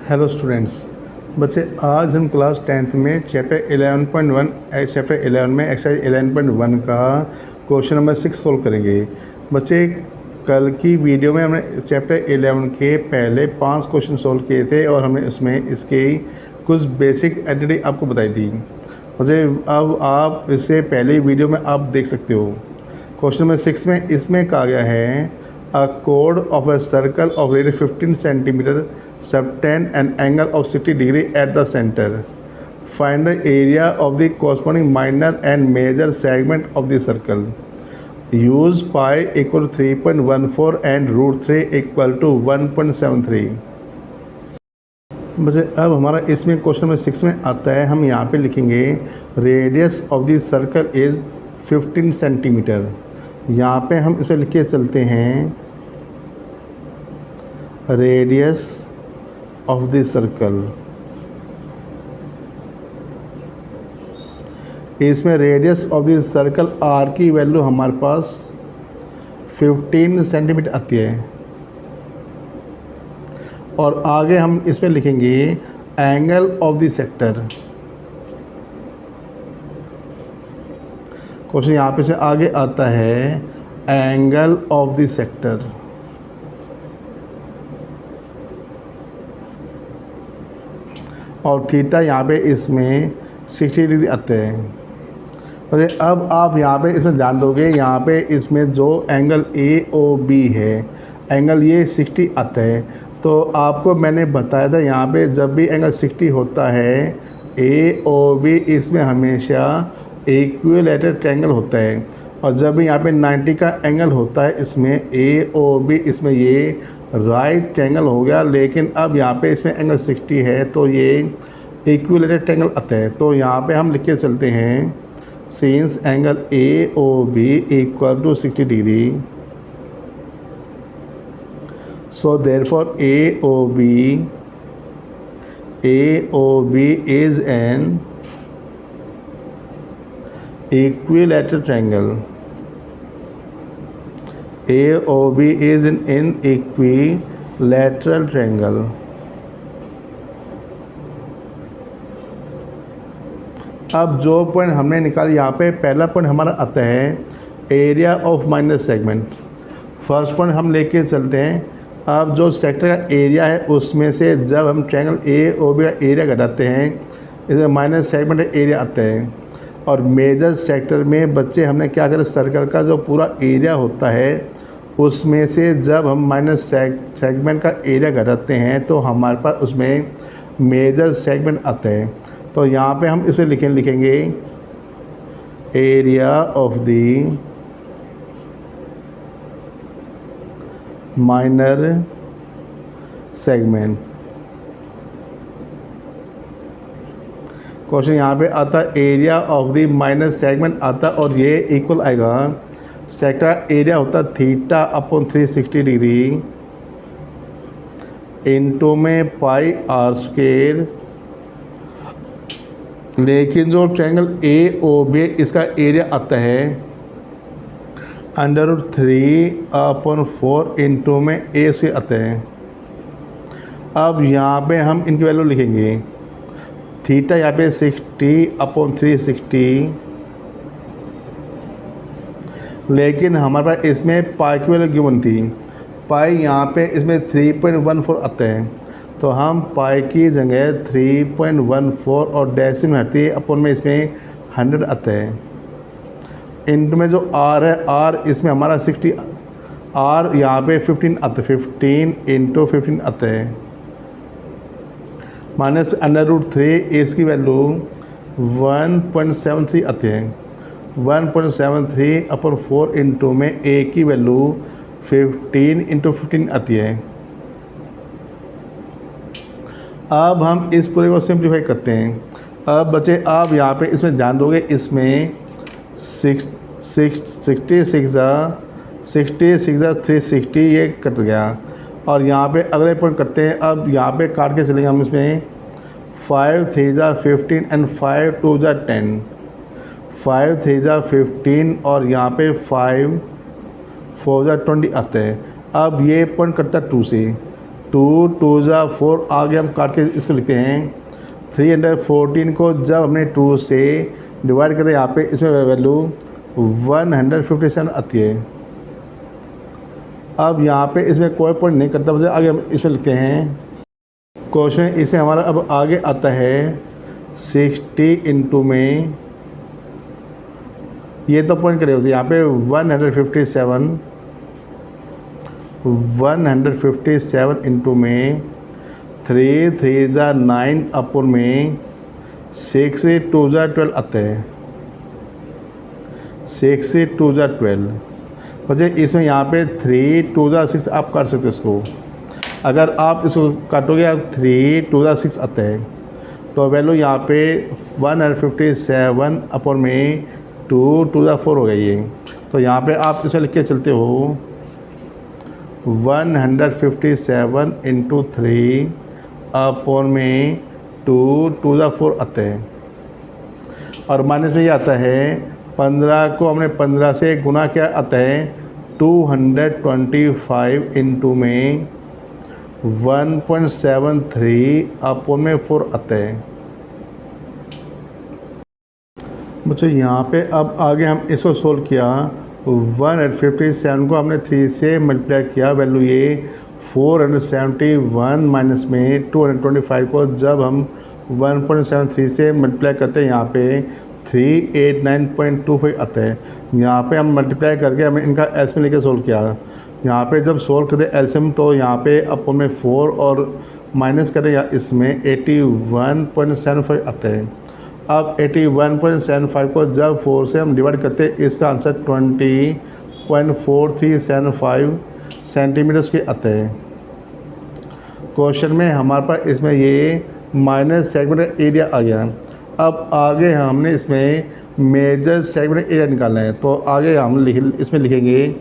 Hello students. बच्चे, आज हम क्लास 10th में चैप्टर 11.1 चैप्टर 11 में एक्सरसाइज 11.1 का क्वेश्चन नंबर 6 सोल्व करेंगे। बच्चे, कल की वीडियो में हमने चैप्टर 11 के पहले 5 क्वेश्चन सोल्व किए थे और हमने उसमें इसके कुछ बेसिक एंटिटी आपको बताई थी। बच्चे, अब आप इससे पहले वीडियो में आप देख सकते हो। क्वेश्चन नंबर 6 में इसमें कहा गया है a chord of a circle of radius 15 centimeter subtend an angle of 60 degree at the center. Find the area of the corresponding minor and major segment of the circle. Use pi equal to 3.14 and root 3 equal to 1.73. बच्चे, अब हमारा इसमें question number 6 में आता है, हम यहाँ पे लिखेंगे radius of the circle is 15 centimetre. यहाँ पे हम इसे लिख के चलते हैं रेडियस ऑफ द सर्कल। इसमें radius of the circle R की वैल्यू हमारे पास 15 सेंटीमीटर आती है और आगे हम इसमें लिखेंगे angle of the sector. Question यहाँ पे से आगे आता है एंगल ऑफ द सेक्टर। और थीटा यहाँ पे इसमें 60 डिग्री आते हैं। और अब आप यहाँ पे इसमें ध्यान दोगे, यहाँ पे इसमें जो एंगल AOB है, एंगल ये 60 आता है। तो आपको मैंने बताया था यहाँ पे जब भी एंगल 60 होता है AOB इसमें हमेशा इक्विलैटरल ट्रायंगल होता है। और जब भी यहाँ पे 90 का एंगल होता है इसमें AOB इसमें ये राइट ट्रायंगल हो गया। लेकिन अब यहाँ पे इसमें एंगल 60 है तो ये इक्विलैटरल ट्रायंगल आता है। तो यहाँ पे हम लिख के चलते हैं since angle AOB equal to 60 degree, so therefore AOB is an equilateral triangle. AOB is an equilateral triangle. अब जो पॉइंट हमने निकाला यहाँ पे पहला पॉइंट हमारा आता है area of minor segment. First point हम लेके चलते हैं। अब जो सेक्टर का एरिया है उसमें से जब हम ट्रायंगल AOB का एरिया घटाते हैं इसमें माइनर सेगमेंट एरिया आता है। और मेजर सेक्टर में बच्चे हमने क्या करें, सर्कल का जो पूरा एरिया होता है उसमें से जब हम माइनस सेगमेंट का एरिया घटाते हैं तो हमारे पास उसमें मेजर सेगमेंट आते हैं। तो यहाँ पे हम इसमें लिखेंगे area of the minor segment. Question यहाँ पे आता है area of the minor segment आता और ये इक्वल आएगा, सेक्टर एरिया होता थीटा अपॉन 360 डिग्री इनटू में पाई आर स्क्वायर। लेकिन जो ट्रायंगल AOB इसका एरिया आता है √3/4 इनटू में A से आते हैं। अब यहाँ पे हम इनकी वैल्यू लिखेंगे, थीटा यहाँ पे 60/360, लेकिन हमारे पास इसमें पाई की वैल्यू गिवन थी। पाई यहाँ पे इसमें 3.14 आते हैं तो हम पाई की जगह 3.14 और डेसिमल हटती है अपॉन में इसमें 100 आता है। इनटू में जो R है, R इसमें हमारा 60, R यहाँ पे 15 आता है, 15 × 15 आता है माइनस √3 इसकी वैल्यू 1.73 आते हैं। 1.73/4 इनटू में A की वैल्यू 15 × 15 आती है। अब हम इस पूरे को सिंप्लीफाई करते हैं। अब बच्चे आप यहाँ पे इसमें ध्यान दोगे, इसमें 360 ये कट गया। और यहाँ पे अगले पॉइंट करते हैं। अब यहाँ पे काट के चलेंगे हम इसमें 5 3 15 एंड 5 2 10, 5 3 15 और यहाँ पे 5 4 20 आते हैं। अब ये पॉइंट करता है 2 से, 2 ज़ा 4, आगे हम काट के इसको लिखते हैं 314 को जब हमने 2 से डिवाइड करते हैं यहाँ पे इसमें वैल्यू 157 आती है। अब यहाँ पे इसमें कोई पॉइंट नहीं करता, मुझे आगे हम इसमें लिखते हैं क्वेश्चन। इसे हमारा अब आगे आता है 60 इंटू में, ये तो पॉइंट करे होती है यहाँ पे 157 इंटू में 3 3 ज़ा 9 अपुन में 6 2 ज़ा 12 आते हैं। 6 2 ज़ा 12 बच्चे इसमें यहाँ पे 3 2 ज़ा 6 आप काट सकते हो इसको। अगर आप इसको काटोगे आप 3 2 ज़ा 6 आते हैं, तो वैल्यू यहाँ पे 157 अपॉन में 2 2 ज़ा 4 हो गई है। तो यहाँ पे आप इसमें लिख के चलते हो 157 इंटू 3 अपॉन में 2 2 ज़ा 4 आते हैं। और माइनस में ये आता है 15 को हमने 15 से गुना क्या आता है 225 इंटू में 1.73 अपॉन में 4 आते हैं। मुझे यहाँ पे अब आगे हम इसको सोल्व किया 157 को हमने 3 से मल्टीप्लाई किया, वैल्यू ये 471 माइनस में 225 को जब हम 1.73 से मल्टीप्लाई करते हैं यहाँ पे 389.25 आता है। यहाँ पे हम मल्टीप्लाई करके हमने इनका एलसीएम लेके सोल्व किया। यहाँ पे जब सोल्व करते एलसीएम तो यहाँ पे अपॉन में 4 और माइनस करें या इसमें 81.75 आता है। अब 81.75 को जब 4 से हम डिवाइड करते हैं इसका आंसर 20.4375 सेंटीमीटर के आते हैं। क्वेश्चन में हमारे पास इसमें ये माइनस सेगमेंट एरिया आ गया। अब आगे हमने इसमें मेजर सेगमेंट एरिया निकालना है, तो आगे हम इसमें लिखेंगे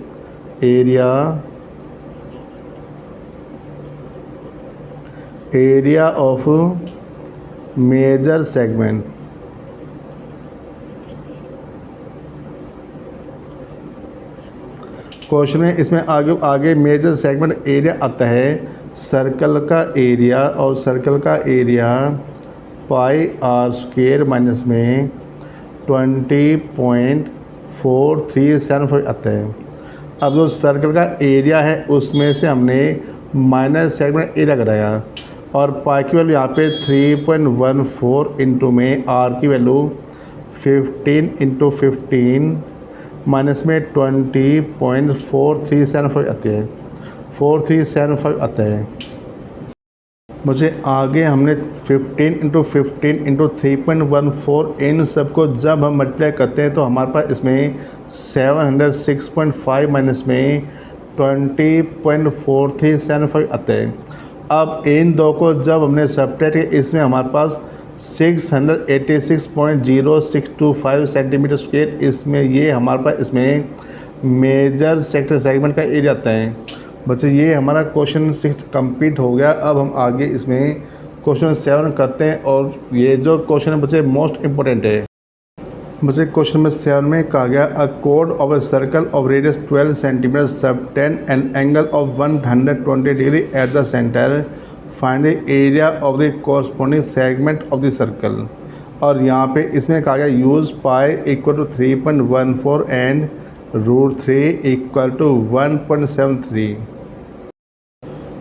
area of major segment. Question में इसमें आगे मेजर सेगमेंट एरिया आता है सर्कल का एरिया, और सर्कल का area pi R square minus में 20.4375 आता है। अब जो सर्कल का एरिया है उसमें से हमने माइनस सेगमेंट एरिया कराया और पाई की वैल्यू यहाँ पे 3.14 इंटू में आर की वैल्यू 15 इंटू 15 माइनस में 20.4375 आती है, 4375 आता है। मुझे आगे हमने 15 इंटू 15 इंटू 3.14 इन सबको जब हम मल्टीप्लाई करते हैं तो हमारे पास इसमें 706.5 माइनस में 20.4375 आते हैं। अब इन दो को जब हमने सब्ट्रैक्ट किया इसमें हमारे पास 686.0625 सेंटीमीटर स्क्वायर, इसमें ये हमारे पास इसमें मेजर सेक्टर सेगमेंट का एरिया आता है। बच्चे ये हमारा क्वेश्चन 6 कंप्लीट हो गया। अब हम आगे इसमें क्वेश्चन 7 करते हैं और ये जो क्वेश्चन है बच्चे मोस्ट इम्पोर्टेंट है। बच्चे क्वेश्चन में 7 में कहा गया अ कोड of a circle of radius 12 centimetre subtend an angle of 120 degree at the centre, find the area of the corresponding segment of the circle. और यहाँ पे इसमें कहा गया use pi equal to 3.14 and √3 equal to 1.73।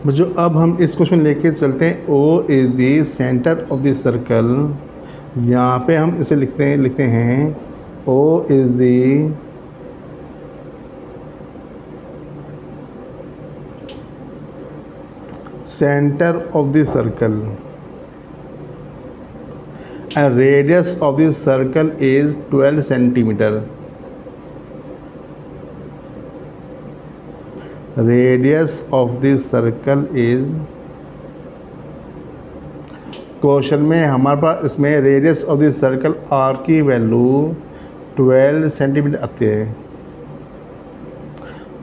जो अब हम इस क्वेश्चन लेके चलते हैं O is the centre of the circle. यहाँ पे हम इसे लिखते हैं O is the center of the circle and radius of the circle is 12 centimeter. Radius of the circle is, question में हमारे पास इसमें radius of the circle R की वैल्यू 12 सेंटीमीटर आती है,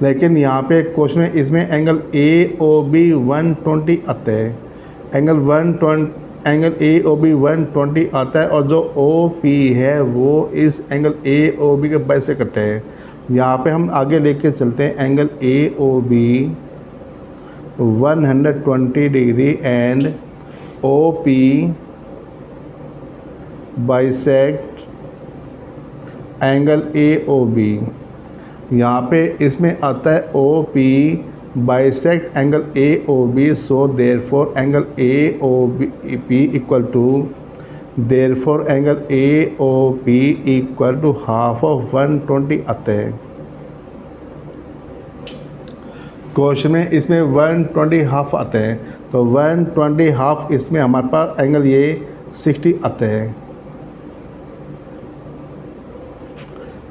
लेकिन यहाँ पे क्वेश्चन में इसमें एंगल AOB 120 आता है। एंगल AOB 120 आता है और जो OP है वो इस एंगल AOB के बेस से कटता है। यहाँ पे हम आगे लेके चलते हैं angle AOB 120 degree and OP bisect angle AOB। यहाँ पे इसमें आता है OP bisect angle AOB, so therefore angle AOP equal to half of 120 आता है। क्वेश्चन में इसमें 120 हाफ आता है, तो 120 हाफ इसमें हमारे पास एंगल ये 60 आता है।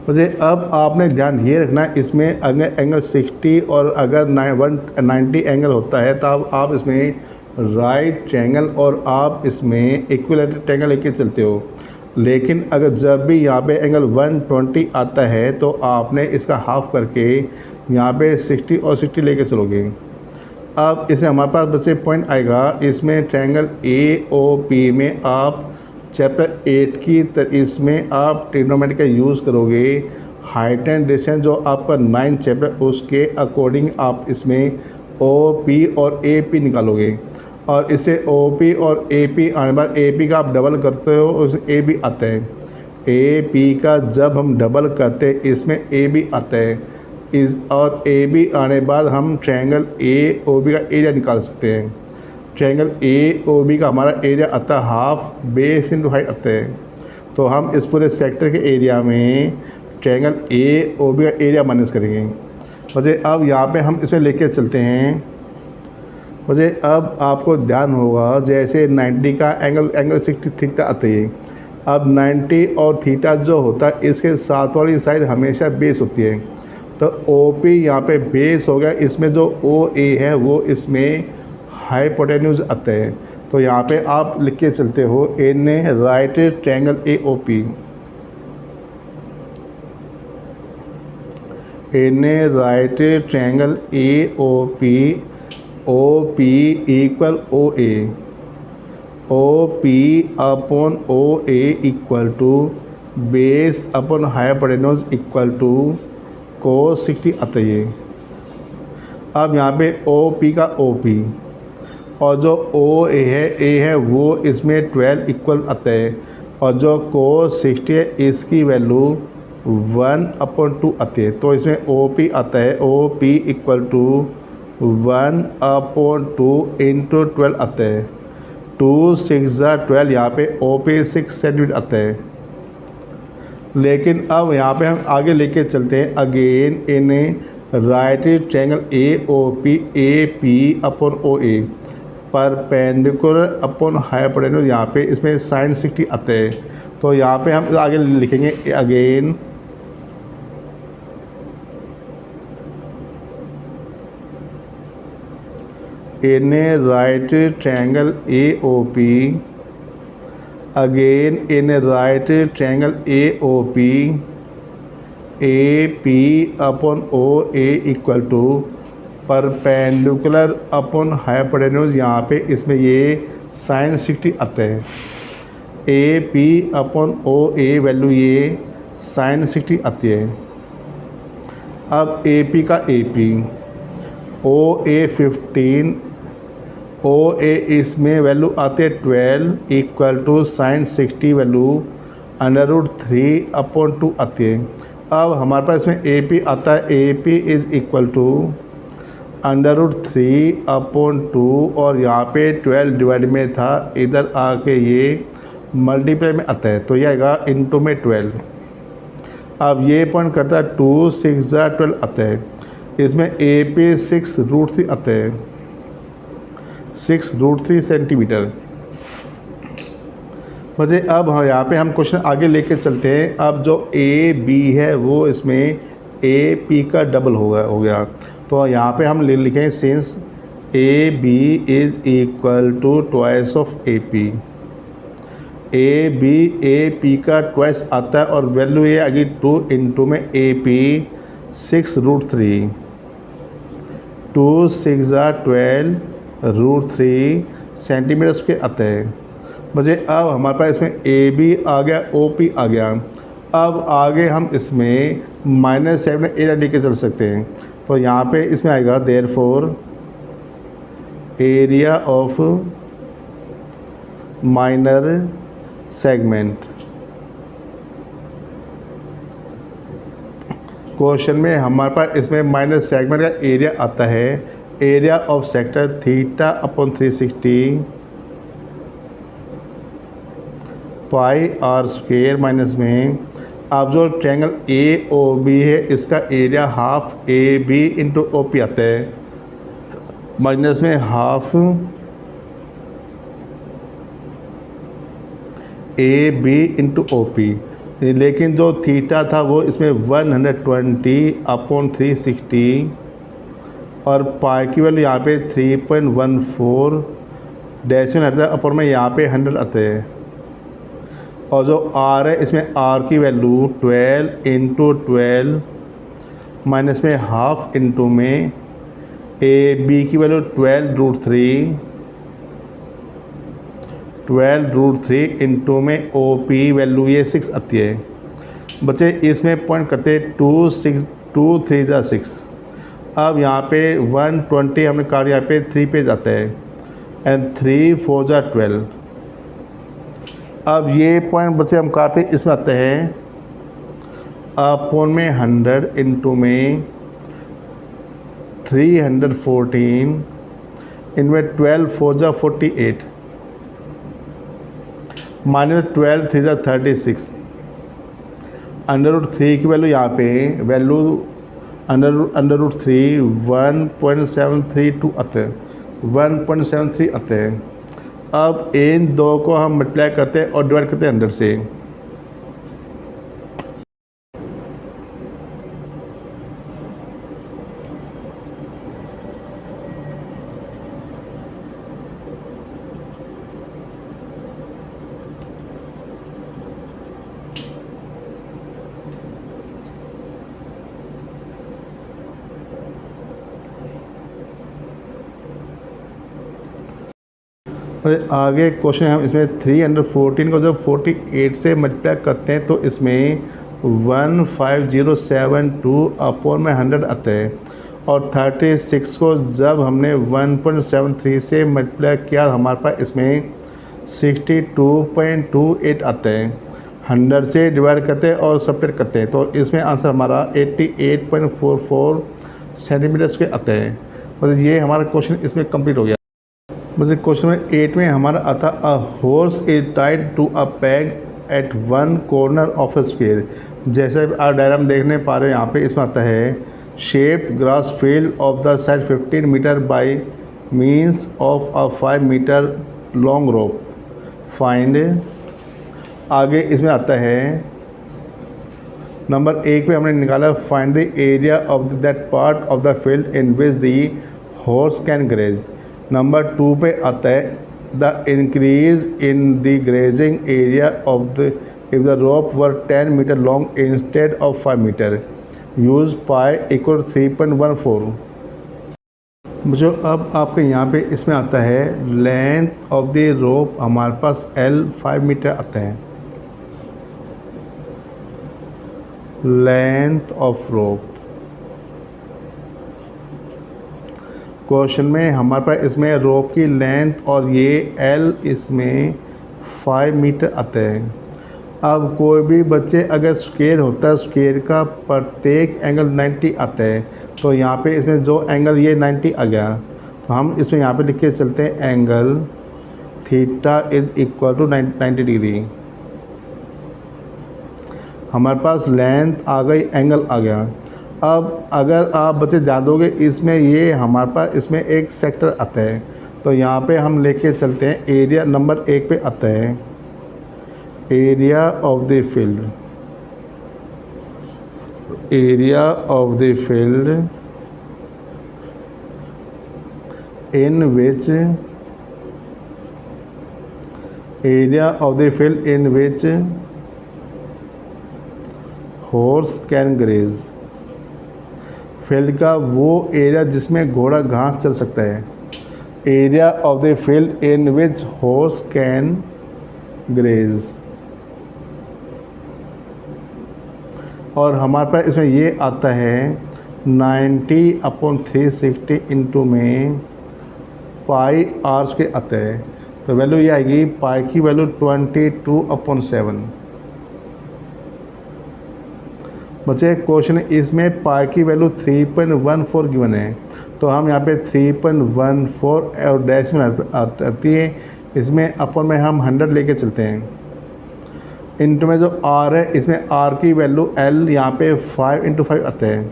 मुझे अब आपने ध्यान ये रखना है, इसमें अगर एंगल 60 और अगर 190 एंगल होता है तब आप इसमें राइट ट्रायंगल और आप इसमें इक्विलेटरल ट्रायंगल लेके चलते हो। लेकिन अगर जब भी यहाँ पे एंगल 120 आता है तो आपने इसका हाफ करके यहाँ पे 60 और 60 लेके चलोगे। अब इसे हमारे पास बच्चे पॉइंट आएगा, इसमें ट्रायंगल AOP में आप चैप्टर 8 की इसमें आप ट्रिग्नोमेट्री का यूज़ करोगे। हाइट एंड डिस्टेंस जो आपका 9 चैप्टर उसके अकॉर्डिंग आप इसमें OP और AP निकालोगे और इसे OP और AP आने बाद AP का आप डबल करते हो उस AB आता है। AP का जब हम डबल करते हैं इसमें AB आता है इस और AB आने बाद हम ट्रायंगल AOB का एरिया निकाल सकते हैं। ट्रायंगल AOB का हमारा एरिया आता है हाफ बेस इंटू हाइट आता है, तो हम इस पूरे सेक्टर के एरिया में ट्रायंगल AOB का एरिया माइनस करेंगे। मुझे अब यहाँ पे हम इसमें लेके चलते हैं। मुझे अब आपको ध्यान होगा जैसे 90 का एंगल 60 थीटा आता है। अब 90 और थीटा जो होता है इसके साथ वाली साइड हमेशा बेस होती है, तो OP यहाँ पे बेस हो गया। इसमें जो OA है वो इसमें हाइपोटेन्यूज आता है, तो यहाँ पे आप लिख के चलते हो in right triangle AOP, in right triangle AOP, OP equal OA, OP upon OA equal to base upon hypotenuse equal to cos 60 आता है। अब यहाँ पे OP का OP और जो OA है वो इसमें 12 इक्वल आता है और जो cos 60 है इसकी वैल्यू 1/2 आती है, तो इसमें OP आता है OP इक्वल टू 1/2 इंटू 12 आता है। 2 6 12, यहाँ पे OP 6 सेंटीमीटर आता है। लेकिन अब यहाँ पे हम आगे लेके चलते हैं again in right triangle AOP, AP upon OA perpendicular upon hypotenuse, यहाँ पे इसमें sin 60 आता है, तो यहाँ पे हम आगे लिखेंगे again in right triangle AOP, again in right triangle AOP, AP upon OA equal to perpendicular upon hypotenuse, यहाँ पे इसमें ये sin 60 आता है। AP अपॉन OA वैल्यू ये sin 60 आती है। अब AP का AP OA 15, OA इसमें वैल्यू आते हैं 12 इक्वल टू sin 60 वैल्यू √3/2 आती है। अब हमारे पास इसमें AP आता है, AP इज़ इक्वल टू √3/2 और यहाँ पे 12 डिवाइड में था, इधर आके ये मल्टीप्लाई में आता है, तो ये आएगा इंटू में 12। अब ये पॉइंट करता है 2 6 12 आता है, इसमें AP 6√3 आता है, 6√3 सेंटीमीटर। मुझे अब यहाँ पे हम क्वेश्चन आगे लेके चलते हैं। अब जो AB है वो इसमें AP का डबल हो गया, तो यहाँ पे हम लिखेंगे since AB is equal to twice of AP, AP का ट्वाइस आता है और वैल्यू ये आगे 2 इंटू में AP 6√3, 2 6 12√3 सेंटीमीटर स्क्वायर आता है। मुझे अब हमारे पास इसमें AB आ गया, OP आ गया। अब आगे हम इसमें -7 एरिया लेके चल सकते हैं, तो यहाँ पे इसमें आएगा therefore area of minor segment. Question में हमारे पास इसमें माइनर सेगमेंट का एरिया आता है, area of sector theta upon 360 pi R square minus में अब जो ट्रायंगल ए ओ बी है इसका area half A B into O P आता है, माइनस में half A B into O P. लेकिन जो थीटा था वो इसमें 120 अपॉन 360 और पाई की वैल्यू यहाँ पे 3.14 डेसिमल आता है, अपॉन में यहाँ पे 100 आते हैं। और जो आर है इसमें आर की वैल्यू 12 इंटू 12 माइनस में हाफ इंटू में ए बी की वैल्यू 12√3 इंटू में ओ पी वैल्यू ये 6 आती है। बच्चे इसमें पॉइंट करते हैं 2 3 जा 6। अब यहाँ पे 120 हमने काट, यहाँ पे 3 पे जाता है एंड 3 4 जा 12। अब ये पॉइंट बच्चे हम काटते हैं, इसमें आते हैं अपॉन में 100 इंटू में 314 इनमें 12 4 जा 48 माइनस 12 3 जा 36 √3 की वैल्यू यहाँ पे वैल्यू √3 1.732 आते हैं, 1.73 आते हैं। अब इन दो को हम मल्टीप्लाई करते हैं और डिवाइड करते हैं 100 से। आगे क्वेश्चन हम इसमें 314 को जब 48 से मल्टीप्लाई करते हैं तो इसमें 15072 अपॉन में 100 आते हैं। और 36 को जब हमने 1.73 से मल्टीप्लाई किया हमारे पास इसमें 62.28 आते हैं। 100 से डिवाइड करते हैं और सब्ट्रैक्ट करते हैं तो इसमें आंसर हमारा 88.44 सेंटीमीटर स्क्वायर आते हैं। मतलब ये हमारा क्वेश्चन इसमें कंप्लीट हो गया। मुझे क्वेश्चन नंबर 8 में हमारा आता a horse is tied to a peg at one corner of a square. जैसे आप डायग्राम देखने पा रहे हैं यहाँ पे इसमें आता है shaped grass field of the side 15 metre by means of a 5 metre long rope find. आगे इसमें आता है नंबर 1 पे हमने निकाला find the area of that part of the field in which the horse can graze. Number 2 पे आता है the increase in the grazing area of the if the rope were 10 metre long instead of 5 metre use pi equal 3.14। जो अब आपके यहाँ पे इसमें आता है लेंथ ऑफ द रोप हमारे पास L 5 मीटर आता है, लेंथ ऑफ रोप। क्वेश्चन में हमारे पास इसमें रोप की लेंथ और ये L इसमें 5 मीटर आता है। अब कोई भी बच्चे अगर स्क्वायर होता है स्क्वायर का प्रत्येक एंगल 90 आता है तो यहाँ पे इसमें जो एंगल ये 90 आ गया तो हम इसमें यहाँ पे लिख के चलते हैं angle theta is equal to 90 degree. हमारे पास लेंथ आ गई, एंगल आ गया। अब अगर आप बच्चे ध्यान दोगे इसमें ये हमारे पास इसमें एक सेक्टर आता है तो यहाँ पे हम लेके चलते हैं एरिया। नंबर 1 पे आता है area of the field, area of the field in which area of the field in which horse can graze. Field का वो एरिया जिसमें घोड़ा घास चल सकता है। Area of the field in which horse can graze. और हमारे पास इसमें ये आता है 90 अपॉन 360 इंटू में π पाई आर स्क्वायर आता है। तो वैल्यू ये आएगी, पाई की वैल्यू 22/7। बच्चे क्वेश्चन इसमें पाई की वैल्यू 3.14 गिवन है, तो हम यहाँ पे 3.14 और डैश में आती है, इसमें अपन में हम 100 लेके चलते हैं। इंटू में जो आर है, इसमें आर की वैल्यू एल यहाँ पे 5/5 आता है,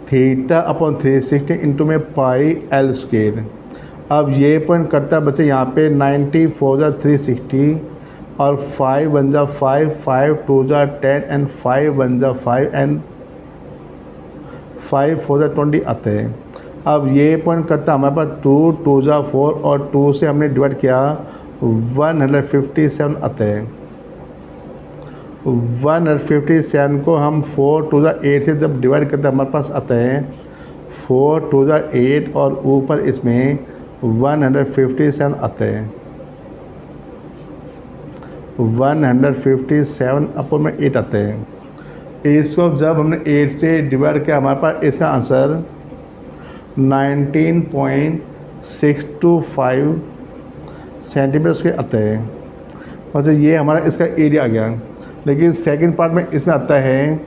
θ/360 इंटू में पाई एल स्क्वायर। अब ये पॉइंट करता है बच्चे यहाँ पे 90 4 जा 360 और 5 1 जा 5, 5 2 जा 10 एंड 5 1 जा 5 एंड 5 4 जा 20 आते हैं। अब ये पॉइंट करता है हमारे पास 2 2 जा 4 और 2 से हमने डिवाइड किया 157 आते हैं। 157 को हम 4 2 जा 8 से जब डिवाइड करते हैं हमारे पास आता है 4 2 जा 8 और ऊपर इसमें 157 आते हैं। 157/8 आते हैं। इसको जब हमने 8 से डिवाइड किया हमारे पास इसका आंसर 19.625 सेंटीमीटर स्क्वायर आते हैं। मतलब ये हमारा इसका एरिया आ गया। लेकिन सेकंड पार्ट में इसमें आता है,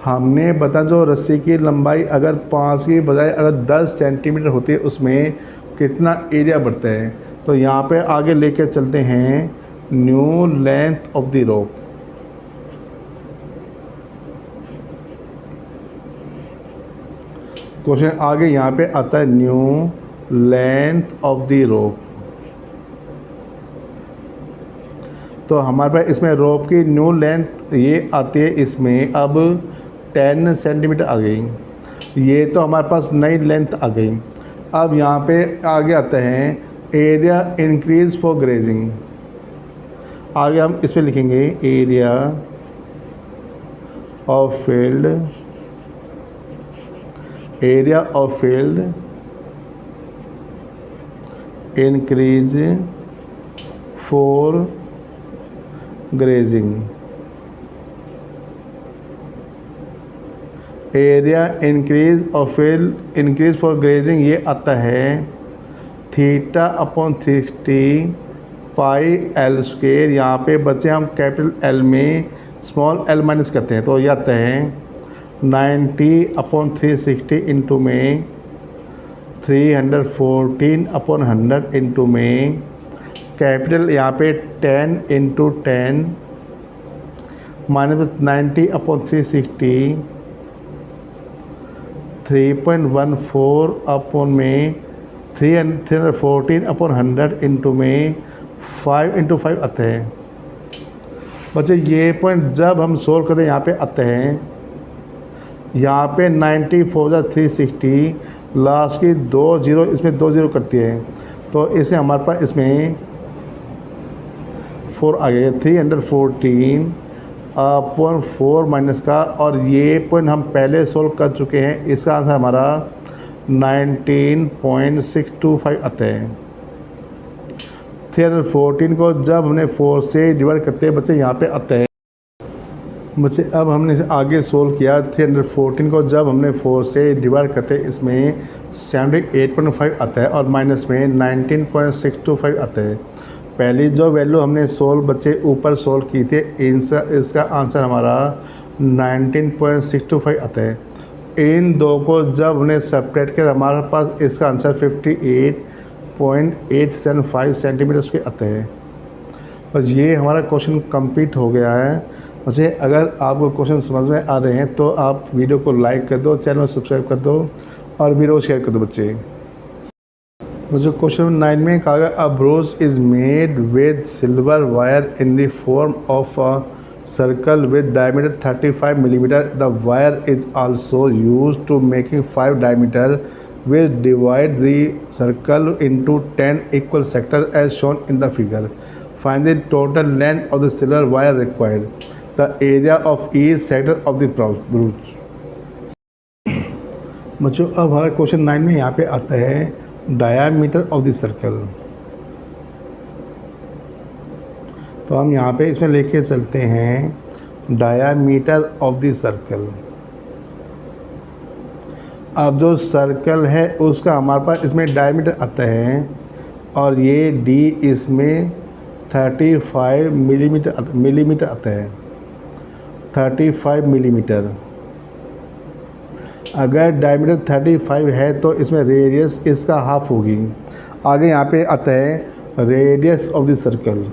हमने बता जो रस्सी की लंबाई अगर 5 की बजाय अगर 10 सेंटीमीटर होती है उसमें कितना एरिया बढ़ता है। तो यहाँ पे आगे लेके चलते हैं new length of the rope. Question आगे यहाँ पे आता है new length of the rope. तो हमारे पास इसमें रोप की न्यू लेंथ ये आती है, इसमें अब 10 सेंटीमीटर आ गई। ये तो हमारे पास नई लेंथ आ गई। अब यहाँ पे आगे आता है एरिया इंक्रीज फॉर ग्रेजिंग। आगे हम इस पर लिखेंगे area of field, area of field increase for grazing. Area increase of field increase for grazing ये आता है θ/360 पाई एल स्क्वायर। यहाँ पे बच्चे हम कैपिटल एल में स्मॉल एल माइनस करते हैं, तो ये आता है 90/360 इंटू में 314/100 इंटू में कैपिटल यहाँ पे 10 इंटू 10 माइनस 90/360 3.14 अपॉन में 314/100 इंटू में 5/5 आते हैं। बच्चे ये पॉइंट जब हम सोल्व करते हैं यहाँ पे आते हैं, यहाँ पे 90 4 जा 360 लास्ट की 2 0 इसमें 2 0 करती है, तो इसे हमारे पास इसमें 4 आ गया 314/4 माइनस का। और ये पॉइंट हम पहले सोल्व कर चुके हैं, इसका आंसर हमारा 19.625 आता है। 314 को जब हमने 4 से डिवाइड करते हैं बच्चे यहाँ पे आता है। बच्चे अब हमने इसे आगे सोल्व किया। 314 को जब हमने 4 से डिवाइड करते हैं इसमें 78.5 आता है और माइनस में 19.625 आता है। पहली जो वैल्यू हमने सोल्व बच्चे ऊपर सोल्व की थी इसका आंसर हमारा 19.625 आता है। इन दो को जब हमने सेपरेट किया हमारे पास इसका आंसर 58.875 सेंटीमीटर के आते हैं। बस ये हमारा क्वेश्चन कंप्लीट हो गया है। मुझे अगर आपको क्वेश्चन समझ में आ रहे हैं तो आप वीडियो को लाइक कर दो, चैनल सब्सक्राइब कर दो और वीडियो शेयर कर दो बच्चे। मुझे क्वेश्चन 9 में कहा गया a brooch is made with silver wire in the form of a circle with diameter 35 millimeter. The wire is also used to making 5 diameter which divide the circle into 10 equal sectors as shown in the figure. Find the total length of the silver wire required. The area of each sector of the brooch. बच्चों अब हमारा question 9 में यहाँ पे आता है diameter of the circle. तो हम यहाँ पे इसमें लेके चलते हैं डायामीटर ऑफ द सर्कल। अब जो सर्कल है उसका हमारे पास इसमें डायमीटर आता है और ये डी इसमें 35 मिलीमीटर आता है, 35 मिलीमीटर। अगर डायमीटर 35 है तो इसमें रेडियस इसका हाफ होगी। आगे यहाँ पे आता है radius of the circle.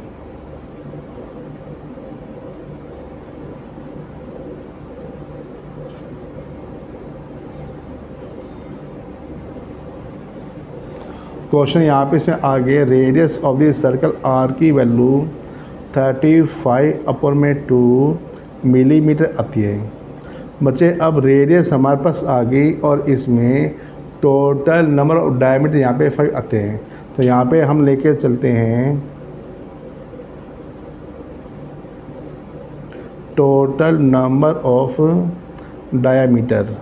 Question यहाँ पे इसमें आगे radius of the circle R की वैल्यू 35/2 मिलीमीटर आती है। बच्चे अब रेडियस हमारे पास आ गई और इसमें टोटल नंबर ऑफ डायमीटर यहाँ पे 5 आते हैं। तो यहाँ पे हम लेके चलते हैं टोटल नंबर ऑफ डायमीटर।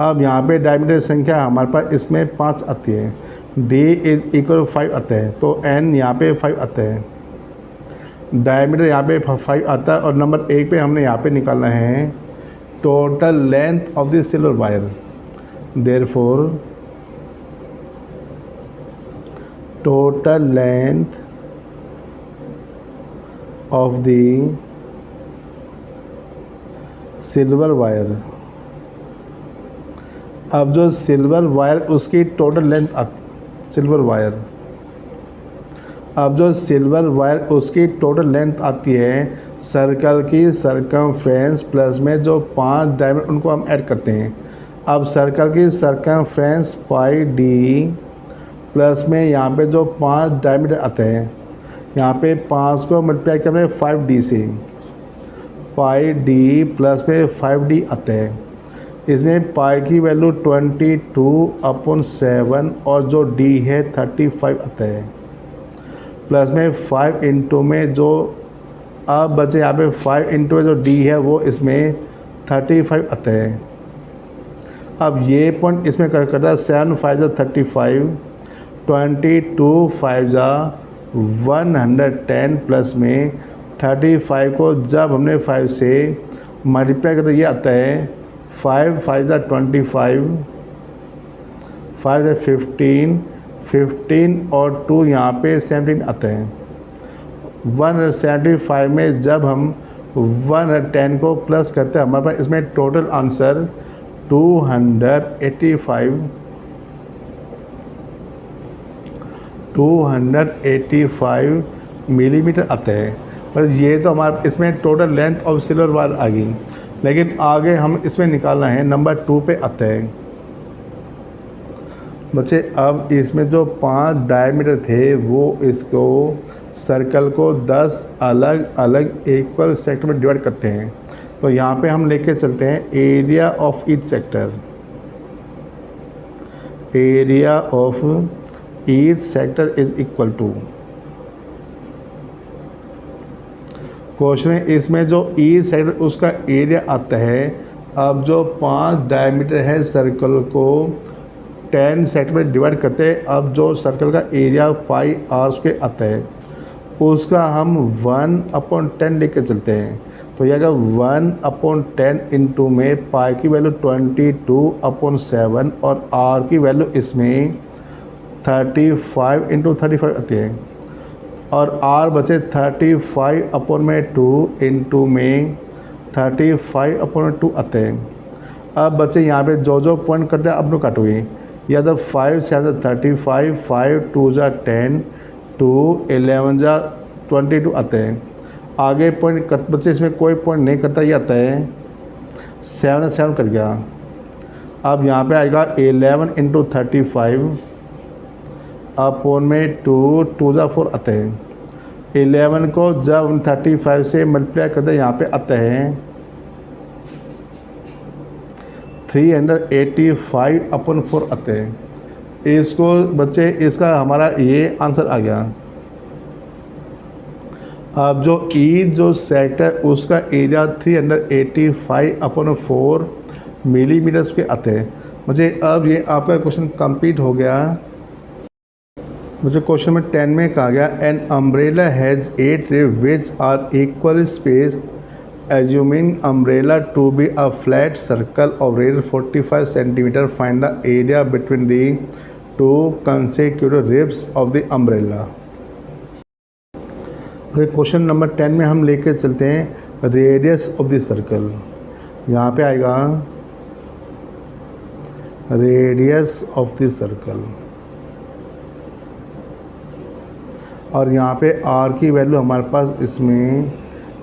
अब यहाँ पे डायमीटर संख्या हमारे पास इसमें 5 आती है, d इज इक्वल 5 आता है, तो n यहाँ पे 5 आता है, डायमीटर यहाँ पे 5 आता है। और नंबर 1 पे हमने यहाँ पे निकालना है total length of the silver wire. Therefore total length of the silver wire. अब जो सिल्वर वायर उसकी टोटल लेंथ सिल्वर वायर, अब जो सिल्वर वायर उसकी टोटल लेंथ आती है सर्कल की सरकमफ्रेंस प्लस में जो 5 डायमीटर उनको हम ऐड करते हैं। अब सर्कल की सरकमफ्रेंस पाई डी प्लस में यहाँ पे जो 5 डायमीटर आते हैं, यहाँ पे 5 को मल्टीप्लाई कर रहे हैं 5d से, पाई डी प्लस में 5d आते हैं। इसमें पाई की वैल्यू 22/7 और जो डी है 35 आता है, प्लस में 5 इंटू में जो अब बचे यहाँ पे 5 इंटू में जो डी है वो इसमें 35 आता है। अब ये पॉइंट इसमें करता है 7 5 जा 35, 22 5 जा 110 प्लस में 35 को जब हमने 5 से मल्टीप्लाई करते ये आता है 5 5 जा 25, 5 जा 15, 15 और 2 यहाँ पे 17 आता है। 175 में जब हम 110 को प्लस करते हैं हमारे पास इसमें टोटल आंसर 285 मिलीमीटर आता है। पर ये तो हमारे इसमें total length of silver wire आ गई, लेकिन आगे हम इसमें निकालना है नंबर 2 पे आता है। बच्चे अब इसमें जो 5 डायमीटर थे वो इसको सर्कल को 10 अलग अलग इक्वल सेक्टर में डिवाइड करते हैं। तो यहाँ पे हम लेके चलते हैं area of each sector. Area of each sector is equal to, question है इसमें जो ईच सेक्टर उसका एरिया आता है। अब जो 5 डायमीटर है सर्कल को 10 सेक्टर में डिवाइड करते हैं। अब जो सर्कल का एरिया पाई आर स्क्वायर आता है उसका हम 1/10 लेके चलते हैं। तो यह अगर 1/10 इंटू में पाई की वैल्यू 22/7 और आर की वैल्यू इसमें 35 इंटू 35 आती है और आर बचे 35/2 इंटू में 35/2 आते हैं। अब बच्चे यहाँ पे जो जो पॉइंट करते हैं अब लोग काटोगे, या तो 5 से 35, 5 2 जा 10, 2 11 जा 22 आते हैं। आगे पॉइंट कट बच्चे इसमें कोई पॉइंट नहीं करता, ये आता है 7 7 कट गया। अब यहाँ पे आएगा 11 इंटू 35 अपॉन में 2 2 जा 4 आते हैं। 11 को जब हम 35 से मल्टीप्लाई करते हैं यहाँ पे आता है 385/4 आते हैं। इसको बच्चे इसका हमारा ये आंसर आ गया। अब जो जो सेक्टर उसका एरिया 385/4 मिलीमीटर के आते हैं। मुझे अब ये आपका क्वेश्चन कंप्लीट हो गया। मुझे क्वेश्चन में 10 में कहा गया an umbrella has 8 rib which are equal space Assuming umbrella to be a flat circle of radius 45 cm, find the area between the two consecutive ribs of the umbrella. Question number 10 में हम लेके चलते हैं radius of the circle. यहाँ पे आएगा radius of the circle और यहाँ पे आर की वैल्यू हमारे पास इसमें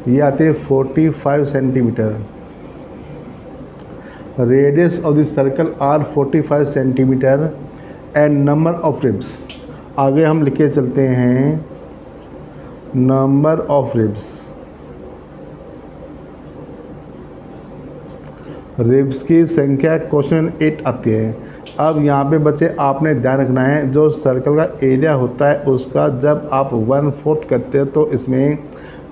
ये आती है 45 centimetre. Radius of the circle R 45 centimetre and number of ribs. आगे हम लिखे चलते हैं नंबर ऑफ रिब्स। रिब्स की संख्या क्वेश्चन 8 आती है। अब यहाँ पे बच्चे आपने ध्यान रखना है जो सर्कल का एरिया होता है उसका जब आप 1/4 करते हो तो इसमें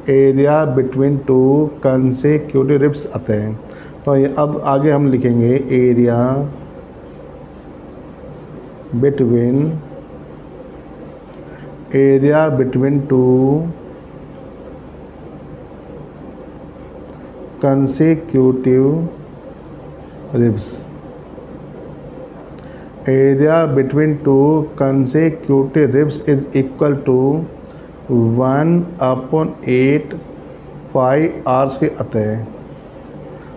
area between two consecutive ribs आते हैं। तो ये अब आगे हम लिखेंगे area between two consecutive ribs. Area between two consecutive ribs is equal to 1/8 pi R square आता है।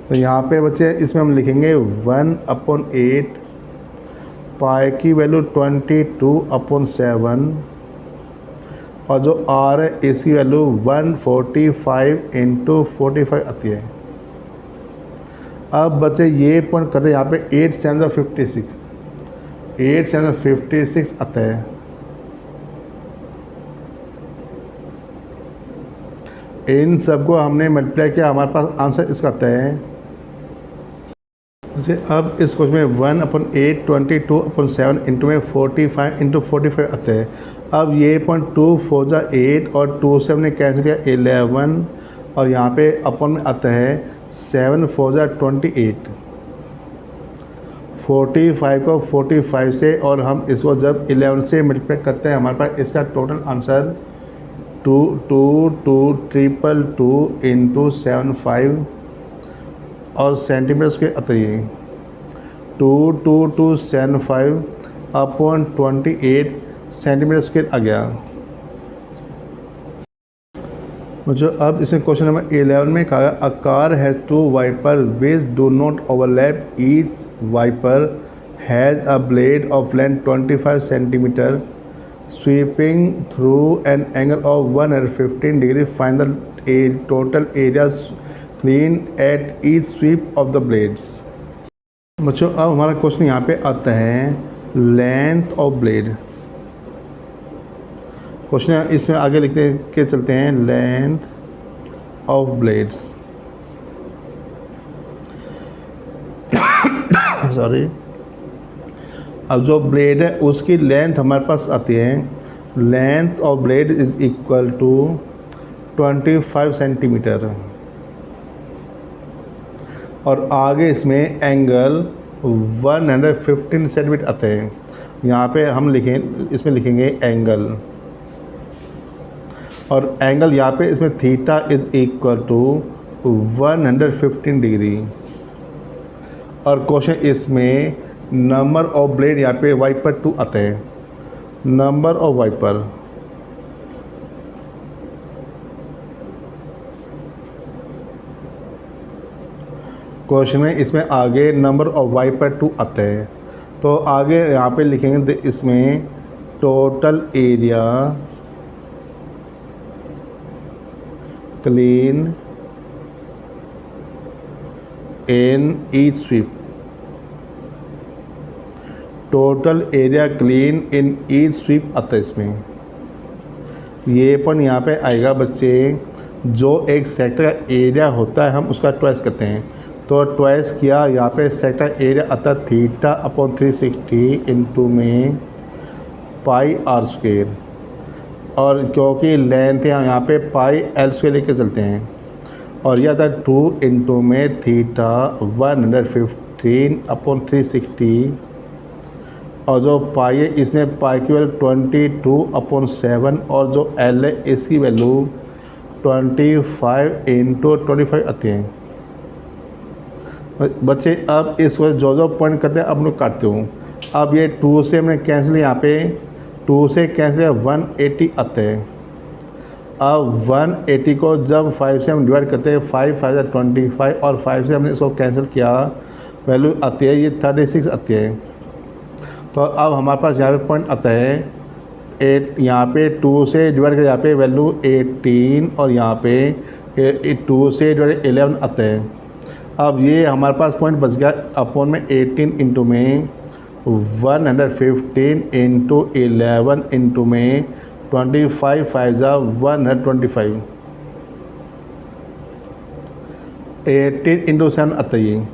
तो यहाँ पे बच्चे इसमें हम लिखेंगे 1/8 पाई की वैल्यू 22/7 और जो आर है इसकी वैल्यू 145 × 45 आती है। अब बच्चे ये पॉइंट करते हैं यहाँ पे 8 7 56 आता है। इन सबको हमने मल्टीप्लाई किया हमारे पास आंसर इसका आता है। जैसे अब इस क्वेश्चन में 1/8 22/7 इंटू में 45 × 45 आता है। अब ये पॉइंट 2 4 जा 8 और 2 से हमने कैंसिल किया 11 और यहाँ पे अपन में आता है 7 4 जा 28। 45 को 45 से और हम इसको जब 11 से मल्टीप्लाई करते हैं हमारे पास इसका टोटल आंसर 222 × 75 और सेंटीमीटर स्क्वायर आता है 22275/28 सेंटीमीटर स्क्वायर आ गया। मुझे अब इसमें क्वेश्चन नंबर 11 में कहा a car has 2 wiper which do not overlap. Each wiper has a blade of length 25 centimetre sweeping through an angle of 115 degree. Find the total area clean at each sweep of the blades. बच्चों अब हमारा question यहाँ पे आता है length of blade. Question इसमें आगे लिखते के चलते हैं लेंथ ऑफ ब्लेड्स। सॉरी। अब जो ब्लेड है उसकी लेंथ हमारे पास आती है length of blade is equal to 25 centimetre और आगे इसमें एंगल 115 सेंटीमीटर आते हैं। यहाँ पे हम इसमें लिखेंगे एंगल और एंगल यहाँ पे इसमें theta is equal to 115 degree और क्वेश्चन इसमें नंबर ऑफ ब्लेड यहाँ पे वाइपर 2 आते हैं। नंबर ऑफ वाइपर क्वेश्चन में इसमें आगे नंबर ऑफ वाइपर 2 आते हैं। तो आगे यहाँ पे लिखेंगे इसमें total area clean in each sweep. Total area clean in each sweep आता है इसमें। ये पण यहाँ पे आएगा बच्चे जो एक सेक्टर का एरिया होता है हम उसका ट्वाइस करते हैं। तो ट्वाइस किया यहाँ पे सेक्टर एरिया आता θ/360 इंटू में पाई आर स्क्वेयर और क्योंकि लेंथ यहाँ पे पाई एल स्क्वेयर लेके चलते हैं और यह आता 2 इंटू में θ/115/360 और जो पाई है इसमें पाई की वैल्यू 22/7 और जो एल है इसकी वैल्यू 25 इंटू 25 आती हैं। बच्चे अब इसको जो पॉइंट करते हैं अब लोग काटते हूँ। अब ये 2 से हमने कैंसिल, यहाँ पे 2 से कैंसिल 180 आते हैं। अब 180 को जब 5 से हम डिवाइड करते हैं, 5 5 25 और 5 से हमने इसको कैंसिल किया, वैल्यू आती है ये 36 आती है। तो अब हमारे पास यहाँ पे पॉइंट आता है 8, यहाँ पे 2 से डिवाइड कर यहाँ पे वैल्यू 18 और यहाँ पे 2 से डिवाइड 11 आता है। अब ये हमारे पास पॉइंट बच गया अपॉन में 18 इंटू में 115 इंटू 11 इंटू में 25 5 जा 125, 18 इंटू 7 आता है।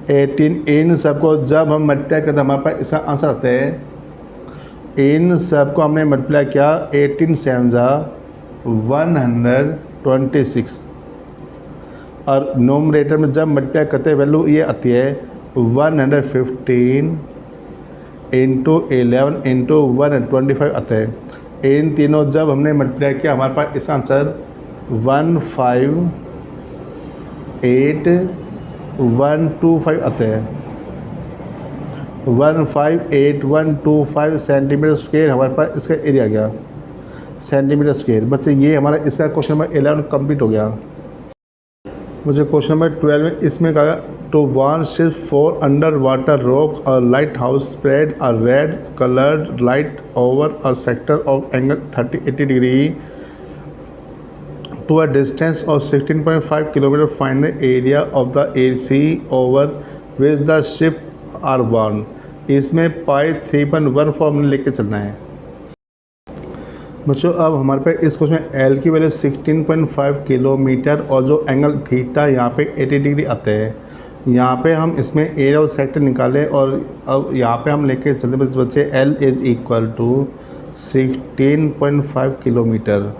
18 इन सबको जब हम मल्टीप्लाई करते हैं हमारे पास इसका आंसर आता है, इन सबको हमने मल्टीप्लाई किया 18 7 जा 126 और नोमरेटर में जब मल्टीप्लाई करते हैं वैल्यू ये आती है 115 इंटू 11 इंटू 125 आता है। इन तीनों जब हमने मल्टीप्लाई किया हमारे पास इसका आंसर 158 आता है। 158 सेंटीमीटर स्क्वायर हमारे पास इसका एरिया आ गया, सेंटीमीटर स्क्वायर। बच्चे ये हमारा इसका क्वेश्चन नंबर 11 कंप्लीट हो गया। मुझे क्वेश्चन नंबर 12 में इसमें कहा to warn ship for underwater rock a lighthouse spread a red coloured light over a sector of angle 30-80 degree to a distance of 16.5 km. Find the area of the AC over which the ship are bound. इसमें पाई 3.1 formula लेके चलना है। बच्चों अब हमारे पे इस question में एल की वैल्यू 16.5 किलोमीटर और जो एंगल थीटा यहाँ पे 80 डिग्री आते हैं। यहाँ पे हम इसमें एरिया और सेक्टर निकालें और अब यहाँ पे हम लेके चलते बच्चे L is equal to 16.5 kilometre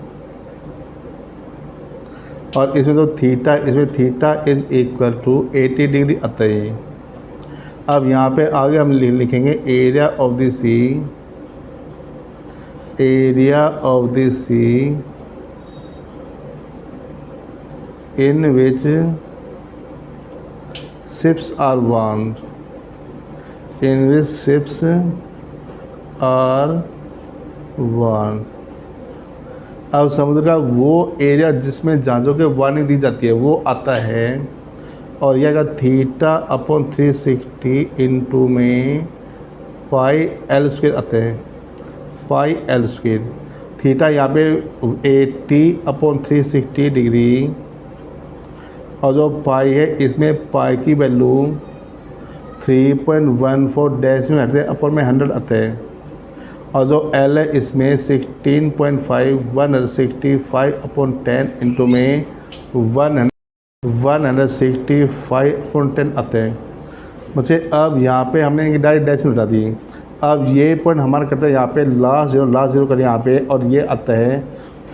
और इसमें जो थीटा, इसमें theta is equal to 80 degree आता है। अब यहाँ पे आगे हम लिखेंगे area of the sea, area of the sea in which ships are bound, in which ships are bound. अब समुद्र का वो एरिया जिसमें जहाज़ों के वार्निंग दी जाती है वो आता है और यह अगर थीटा अपॉन 360 इंटू में पाई एल स्क्वायर आते हैं, पाई एल स्क्वायर। थीटा यहाँ पे 80 अपॉन 360 डिग्री और जो पाई है इसमें पाई की वैल्यू 3.14 डैश में आते हैं, अपॉन में 100 आते हैं और जो एल है इसमें 16.5 165 अपॉन 10 इंटू में 165 अपॉन 10 आते हैं। मुझे अब यहाँ पे हमने डायरेक्ट डैश में उठा दी। अब ये पॉइंट हमारा करता है यहाँ पे लास्ट जीरो करें यहाँ पे और ये आता है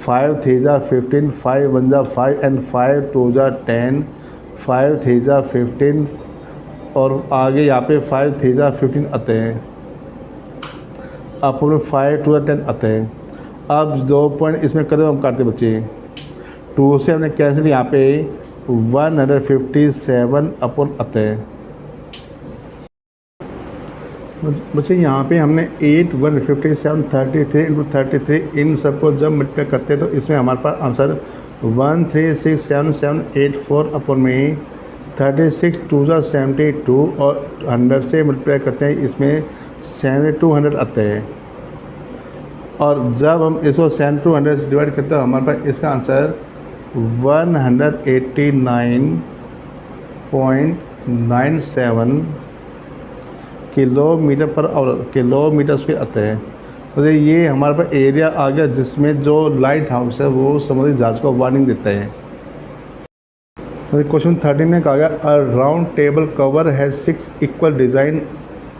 5 3 जा 15 5 1 जा 5 एंड 5 2 जा 10 5 3 जा 15 और आगे यहाँ पे 5 3 जा 15 आते हैं, अपने 5 2 10 आते हैं। अब जो पॉइंट इसमें कदम हम काटते बच्चे 2 से हमने कैंसिल, यहाँ पे 157 अपॉन आते हैं। बच्चे यहाँ पे हमने 8 157 33 इंटू 33 इन सबको जब मल्टीप्लाई करते हैं तो इसमें हमारे पास आंसर 1367784 अपॉन में 36 2 जा 72 और 100 से मल्टीप्लाई करते हैं इसमें 7200 आते हैं और जब हम इसको 7200 से डिवाइड करते हैं हमारे पास इसका answer 189.97 kilometre per hour, kilometre square आते हैं। तो ये हमारे पास एरिया आ गया जिसमें जो लाइट हाउस है वो समुद्री जहाज को वार्निंग देता है। तो क्वेश्चन 13 में कहा गया अ round table cover has 6 equal design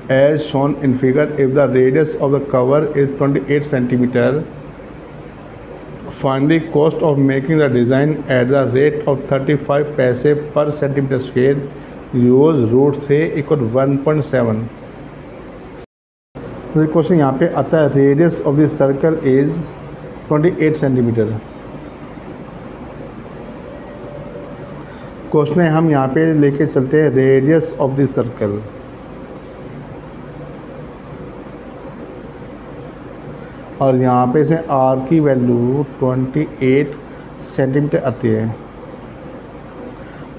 as shown in figure. If the radius of the cover is 28 centimeter, find the cost of making the design at the rate of 35 पैसे per centimeter square. Use √3 equal 1.7. तो question यहाँ पे आता है radius of this circle is 28 centimetre question है, हम यहाँ पे लेके चलते हैं रेडियस ऑफ द सर्कल। और यहाँ पे से आर की वैल्यू 28 सेंटीमीटर आती है,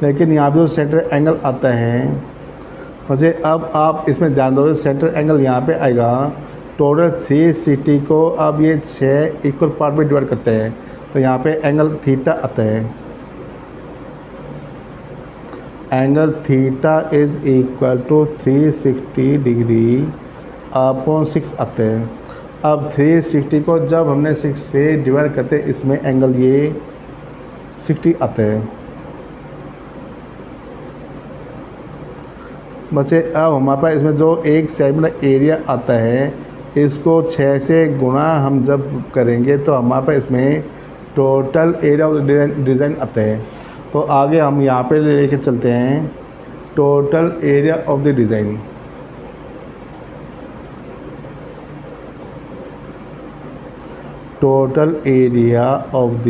लेकिन यहाँ पे जो सेंटर एंगल आता है, वैसे अब आप इसमें ध्यान दोगे सेंटर एंगल यहाँ पे आएगा टोटल 360 को अब ये 6 इक्वल पार्ट में डिवाइड करते हैं, तो यहाँ पे एंगल थीटा आता है। Angle theta is equal to 360 degree upon 6 आते हैं। अब 360 को जब हमने 6 से डिवाइड करते हैं, इसमें एंगल ये 60 आते हैं। बच्चे अब हमारे पास इसमें जो एक सेगमेंट एरिया आता है, इसको 6 से गुणा हम जब करेंगे तो हमारे पास इसमें टोटल एरिया ऑफ डिज़ाइन आता है। तो आगे हम यहाँ पे लेके चलते हैं total area of the design. Total area of the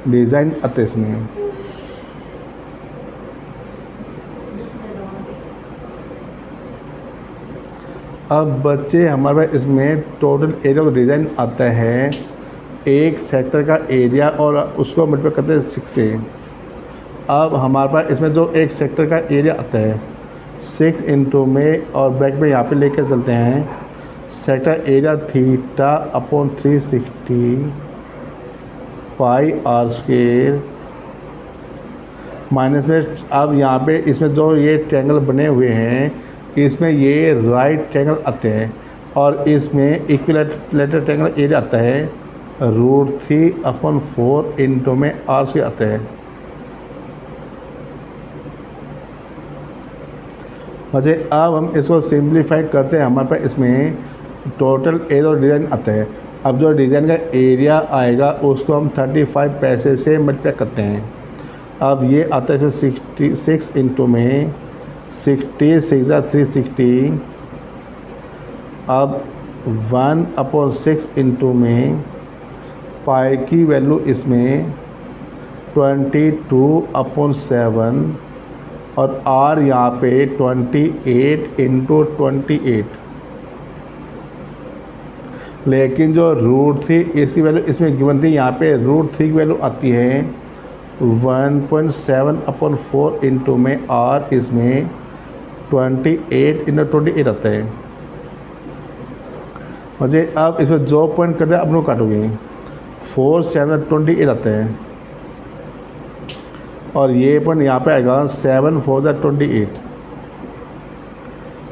design आता है इसमें। अब बच्चे हमारे पास इसमें टोटल एरिया ऑफ डिज़ाइन आता है एक सेक्टर का एरिया और उसको मल्टीप्लाई करते हैं 6 से। अब हमारे पास इसमें जो एक सेक्टर का एरिया आता है 6 इंटू में और ब्रैकेट में यहाँ पे लेकर चलते हैं sector area theta upon 360 pi R square minus में। अब यहाँ पे इसमें जो ये ट्रायंगल बने हुए हैं, इसमें ये राइट ट्रायंगल आते हैं और इसमें इक्विलेटरल ट्रायंगल एरिया आता है √3/4 इंटू में आर स्क्वायर आता है। मुझे अब हम इसको सिंप्लीफाई करते हैं, हमारे पास इसमें टोटल एरिया और डिज़ाइन आता है। अब जो डिज़ाइन का एरिया आएगा उसको हम 35 पैसे से मल्टीप्लाई करते हैं। अब ये आता है इसमें 66 इंटू में 66 360। अब 1/6 इंटू में पाई की वैल्यू इसमें 22/7 और आर यहाँ पे 28 इंटू 28। लेकिन जो √3 इसकी वैल्यू इसमें गिवन थी, यहाँ पे √3 की वैल्यू आती है 1.7/4 इंटू में आर इसमें 28 इंटू 28 आता है। मुझे अब इसमें जो पॉइंट करते हैं आप लोग काटोगे 4 7 28 आता है और ये पॉइंट यहाँ पे आएगा 7 4 28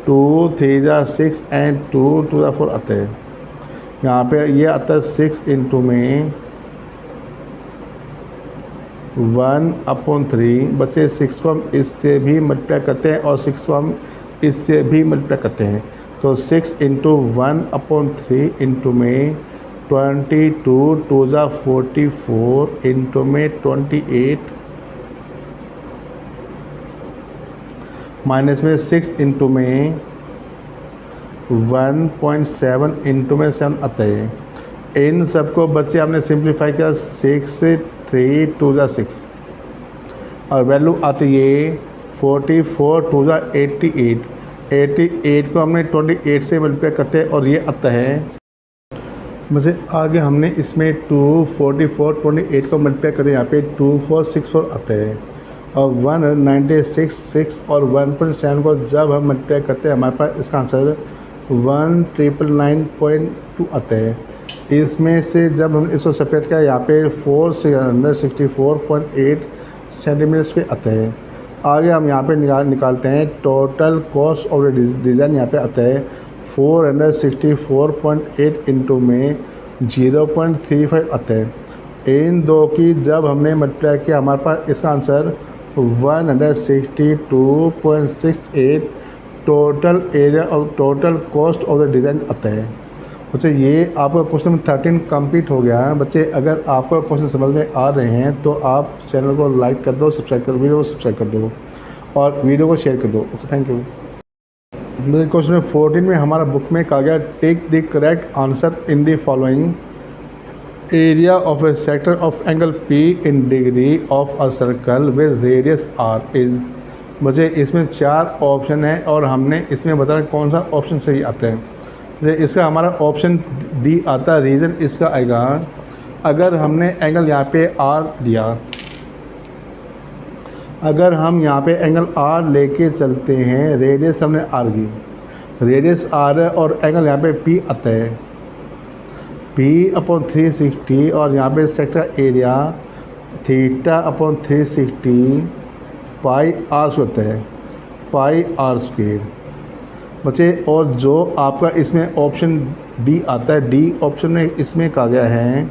2 3 6 एंड 2 2 4 आता है। यहाँ पे ये आता है 6 इंटू में 1/3। बच्चे 6 को हम इससे भी मल्टीप्लाई करते हैं और 6 को हम इससे भी मल्टीप्लाई करते हैं, तो 6 इंटू 1/3 इंटू में 22 2 44 इंटू में 28 माइनस में 6 इंटू में 1.7 इंटू में 7 आता है। इन सबको बच्चे हमने सिंप्लीफाई किया 6 3 2 6 और वैल्यू आती है 44 2 88। 88 को हमने 28 से मल्टीप्लाई करते हैं और ये आता है। मुझे आगे हमने इसमें 2 44 28 को मल्टीप्लाई करते हैं, यहाँ पे 2464 आता है और 196 और 1.7 को जब हम मल्टीप्लाई करते हैं हमारे पास इसका आंसर 1999.2 आता है। इसमें से जब हम इसको सेपरेट किया यहाँ पे 464.8 सेंटीमीटर स्क्वायर आता है। आगे हम यहाँ पे निकालते हैं total cost of the design. यहाँ पे आता है 464.8 इंटू में 0.35 आता है। इन दो की जब हमने मल्टीप्लाई किया हमारे पास इसका आंसर 162.68 टोटल एरिया और total cost of the design आता है। बच्चे ये आपका क्वेश्चन 13 कंप्लीट हो गया है। बच्चे अगर आपको क्वेश्चन समझ में आ रहे हैं तो आप चैनल को लाइक कर दो, सब्सक्राइब कर, वीडियो को सब्सक्राइब कर दो और वीडियो को शेयर कर दो। Okay, thank you. क्वेश्चन 14 में हमारा बुक में कहा गया take the correct answer in the following area of a sector of angle P in degree of a circle with radius R is. मुझे इसमें 4 ऑप्शन है और हमने इसमें बताना कौन सा ऑप्शन सही आता है। जैसे इसका हमारा ऑप्शन डी आता है। रीज़न इसका आएगा, अगर हमने एंगल यहाँ पे R लिया, अगर हम यहाँ पे एंगल R लेके चलते हैं, रेडियस हमने R की, रेडियस R है और एंगल यहाँ पे P आता है, P/360 और यहाँ पे सेक्टर एरिया θ/360 पाई R होता है, पाई R²। बच्चे और जो आपका इसमें ऑप्शन डी आता है, डी ऑप्शन में इसमें कहा गया है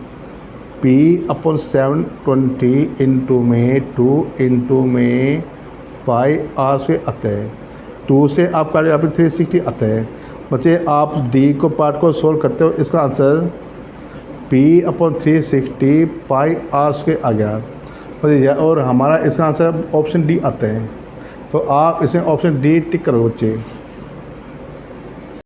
P/720 इंटू में 2 इंटू में पाई R² आता है। 2 से आपका यहाँ पे 360 आता है। बच्चे आप डी को पार्ट को सोल्व करते हो, इसका आंसर P/360 पाई R² आ गया। बच्चे और हमारा इसका आंसर ऑप्शन डी आता है। तो आप इसमें ऑप्शन डी टिक करो बच्चे।